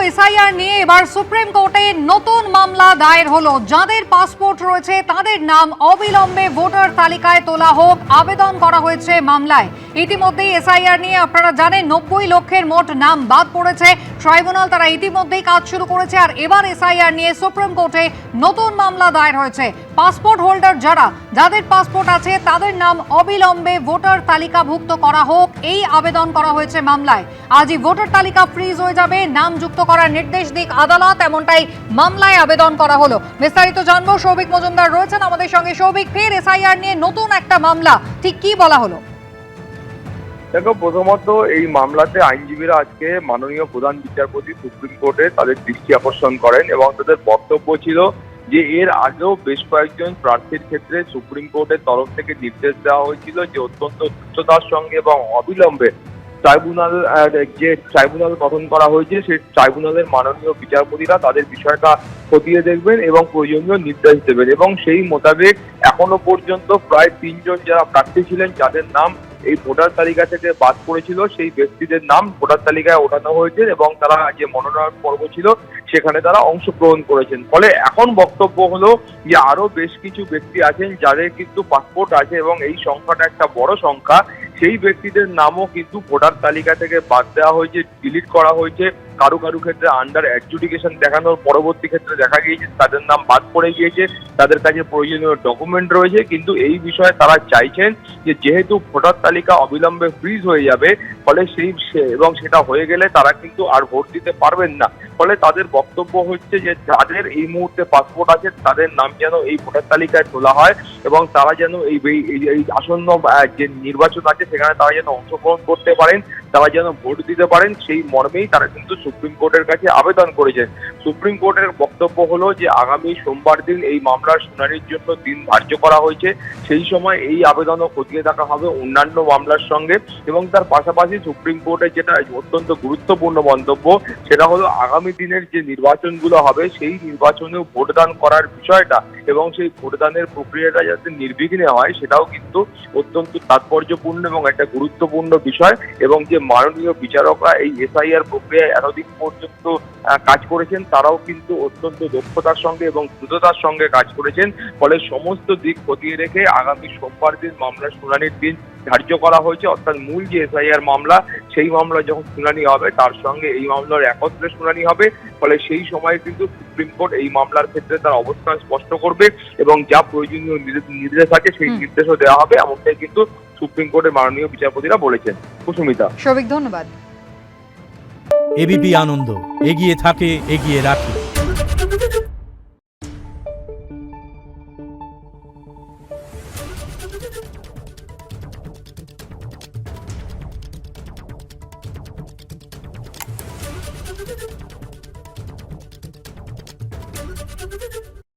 SIR নিয়ে এবার supreme কোর্টে নতুন মামলা দায়ের হলো। যাদের পাসপোর্ট রয়েছে তাদের নাম অবিলম্বে ভোটার তালিকায় তোলা হোক আবেদন করা হয়েছে মামলায়। ইতিমধ্যেই এসআইআর নিয়ে আপনারা জানেন 90 লক্ষের মোট নাম বাদ পড়েছে। ট্রাইব্যুনাল তারা ইতিমধ্যেই কাজ শুরু করেছে। আর এবার এসআইআর নিয়ে সুপ্রিম কোর্টে নতুন মামলা দায়ের হয়েছে। পাসপোর্ট হোল্ডার যাদের পাসপোর্ট আছে তাদের নাম অবিলম্বে ভোটার তালিকাভুক্ত করা হোক এই আবেদন করা হয়েছে মামলায়। আজই ভোটার তালিকা ফ্রিজ হয়ে যাবে, নাম যুক্ত করার নির্দেশ দিক আদালত, এমনটাই মামলায় আবেদন করা হলো। বিস্তারিত জানবো, সৌভিক মজুমদার রয়েছেন আমাদের সঙ্গে। সৌভিক, ফের এসআইআর নিয়ে নতুন একটা মামলা, ঠিক কি বলা হলো? দেখো, প্রথমত এই মামলাতে আইনজীবীরা আজকে মাননীয় প্রধান বিচারপতি সুপ্রিম কোর্টে তাদের দৃষ্টি আকর্ষণ করেন এবং তাদের বক্তব্য ছিল যে এর আগেও বেশ কয়েকজন প্রার্থীর ক্ষেত্রে সুপ্রিম কোর্টের তরফ থেকে নির্দেশ দেওয়া হয়েছিল যে অত্যন্ত দ্রুততার সঙ্গে এবং অবিলম্বে ট্রাইব্যুনাল গঠন করা হয়েছে সেই ট্রাইব্যুনালের মাননীয় বিচারপতিরা তাদের বিষয়টা খতিয়ে দেখবেন এবং প্রয়োজনীয় নির্দেশ দেবেন। এবং সেই মোতাবেক এখনো পর্যন্ত প্রায় 3 জন যারা প্রার্থী ছিলেন যাদের নাম এই ভোটার তালিকা থেকে বাদ পড়েছিল সেই ব্যক্তিদের নাম ভোটার তালিকায় ওঠানো হয়েছে এবং তারা যে মনোনয়ন পর্ব ছিল সেখানে তারা অংশগ্রহণ করেছেন। ফলে এখন বক্তব্য হলো যে আরো বেশ কিছু ব্যক্তি আছেন যাদের কিন্তু পাসপোর্ট আছে এবং এই সংখ্যাটা একটা বড় সংখ্যা, সেই ব্যক্তিদের নামও কিন্তু ভোটার তালিকা থেকে বাদ দেওয়া হয়েছে, ডিলিট করা হয়েছে। কারো কারো ক্ষেত্রে আন্ডার অ্যাডজুডিকেশন দেখানোর পরবর্তী ক্ষেত্রে দেখা গিয়েছে তাদের নাম বাদ পড়ে গিয়েছে, তাদের কাছে প্রয়োজনীয় ডকুমেন্ট রয়েছে, কিন্তু এই বিষয়ে তারা চাইছেন যে যেহেতু ভোটার তালিকা অবিলম্বে ফ্রিজ হয়ে যাবে ফলে এবং সেটা হয়ে গেলে তারা কিন্তু আর ভোট দিতে পারবেন না। ফলে তাদের বক্তব্য হচ্ছে যে যাদের এই মুহূর্তে পাসপোর্ট আছে তাদের নাম যেন এই ভোটার তালিকায় তোলা হয় এবং তারা যেন এই আসন্ন যে নির্বাচন আছে সেখানে তারা যেন অংশগ্রহণ করতে পারেন, তারা যেন ভোট দিতে পারেন, সেই মর্মেই তারা কিন্তু সুপ্রিম কোর্টের কাছে আবেদন করেছেন। সুপ্রিম কোর্টের বক্তব্য হলো যে আগামী সোমবার দিন এই মামলার শুনানির জন্য দিন ধার্য করা হয়েছে। সেই সময় এই আবেদনও খতিয়ে দেখা হবে অন্যান্য মামলার সঙ্গে। এবং তার পাশাপাশি সুপ্রিম কোর্টের যেটা অত্যন্ত গুরুত্বপূর্ণ মন্তব্য সেটা হলো আগামী দিনের যে নির্বাচনগুলো হবে সেই নির্বাচনেও ভোটদান করার বিষয়টা এবং সেই ভোটদানের প্রক্রিয়াটা যাতে নির্বিঘ্নে হয় সেটাও কিন্তু অত্যন্ত তাৎপর্যপূর্ণ এবং একটা গুরুত্বপূর্ণ বিষয়। এবং যে মাননীয় বিচারকরা এই এসআইআর প্রক্রিয়ায় এতদিন পর্যন্ত কাজ করেছেন তারাও কিন্তু অত্যন্ত দক্ষতার সঙ্গে এবং দ্রুততার সঙ্গে কাজ করেছেন। ফলে সমস্ত দিক খতিয়ে রেখে আগামী সোমবার দিন মামলার শুনানির দিন ধার্য করা হয়েছে। অর্থাৎ মূল যে এসআইআর মামলা সেই মামলা যখন শুনানি হবে তার সঙ্গে এই মামলার একত্রে শুনানি হবে। ফলে সেই সময় কিন্তু সুপ্রিম কোর্ট এই মামলার ক্ষেত্রে তার অবস্থান স্পষ্ট করবে এবং যা প্রয়োজনীয় নির্দেশ আছে সেই নির্দেশও দেওয়া হবে, এমনটাই কিন্তু সুপ্রিম কোর্টের মাননীয় বিচারপতিরা বলেছেন। কুসুমিতা। সৌভিক, ধন্যবাদ। এবিপি আনন্দ, এগিয়ে থাকে, এগিয়ে রাখে। Thank you.